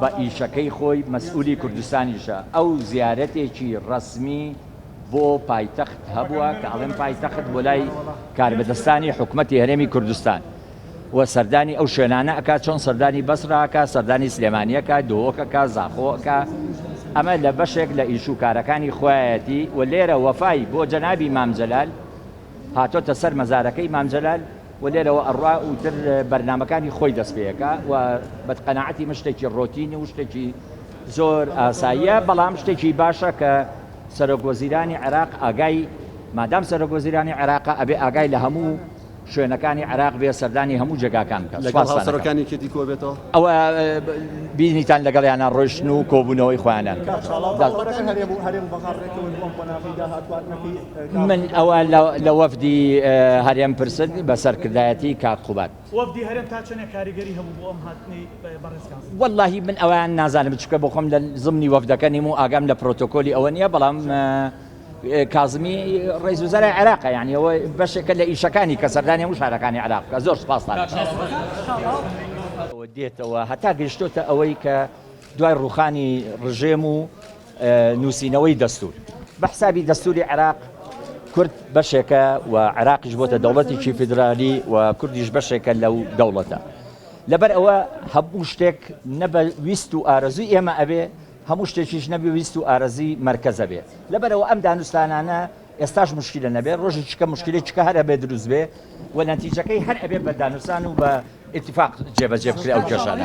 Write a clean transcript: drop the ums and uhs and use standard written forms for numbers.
بە ئیشەکەی خۆی مەسئولی کوردستانیشە. ئەو زیارەتێکی ڕەسمی بۆ پایتەخت هەبووە کە ئەڵێن پایتەخت بۆ لای کاربەدەستانی حکوومەتی هەرێمی کوردستان و سەردانی ئەو شوێنانە ئەکا چۆن سەردانی بەسراکە، سەردانی سلێمانیەکە، دۆوەکەکە، زاخۆکە. ئەمە لە بەشێک لە ئیش و کارەکانی خۆیەتی و لێرە وەفای بۆ جەنابی مامجەلال هاتۆتە سەر مەزارەکەی مامجەلال و لێرەوە ئەڕوا و تر بەرنامەکانی خۆی دەست پێەکە و بەقەناعەتی من شتێکی ڕۆتینی و شتێکی زۆر ئاساییە، بەڵام شتێکی باشە کە سەرۆکوەزیرانی عێراق ئاگای مادام سەرۆکوەزیرانی عێراقە ئەبێ ئاگای لە هەموو شوێنەکانی عێراق بێ سەردانی هەموو جێگاکان بکات. لەگەڵ هاوسەرەکانی کێتی کۆ بێتەوە ئەوە بینیتان لەگەڵیانە ڕۆیشتن و کۆبوونەوەی خۆیانە. من ئەوە لە وەفدی هەرێم پرسد بە سەرکردایەتی کاک خوبات. وەفدی هەرێم تا چەندێک کاریگەری هەبوو بۆ ئەم هاتنی بەڕێزکان؟ وەڵڵاهی من ئەویان نازانم چکە بۆ خۆم لە زمنی وەفدەکە نیم و ئاگام لە پرۆتۆکۆلی ئەوە نییە، بەڵام کازمی ڕئیس وزرای عێراقە، یعنی ئەوە بەشێکە لە ئیشەکانی کە سەردانی هەموو شارەکانی عێراقە. زۆر سپاستان دێتەوە هەتا گەیشتۆتە ئەوەی کە دوای ڕوخانی ڕژێم و نووسینەوەی دەستور بە حسابی دەستوری عێراق کورد بەشێکە و عێراقیش بۆتە دەوڵەتێکی فیدرالی و کوردیش بەشێکە لەو دەوڵەتە. لەبەر ئەوە هەموو شتێک نەبە ویست و ئارەزوی ئێمە ئەبێ، هەموو شتێکیش نەبی ویست و ئارەزی مرکزە بێ. لەبەرەوە ئەم دانوستانانە ئێستاش مشکلە نەبێت، ڕۆژی چکە مشکلی چکە هەر ئەبێ دروست بێ و نەتیجەکەی هەر ئەبێ بە دانوستان و بە ئیتیفاق جێبەجێ بکرێ ئەو کێشانە.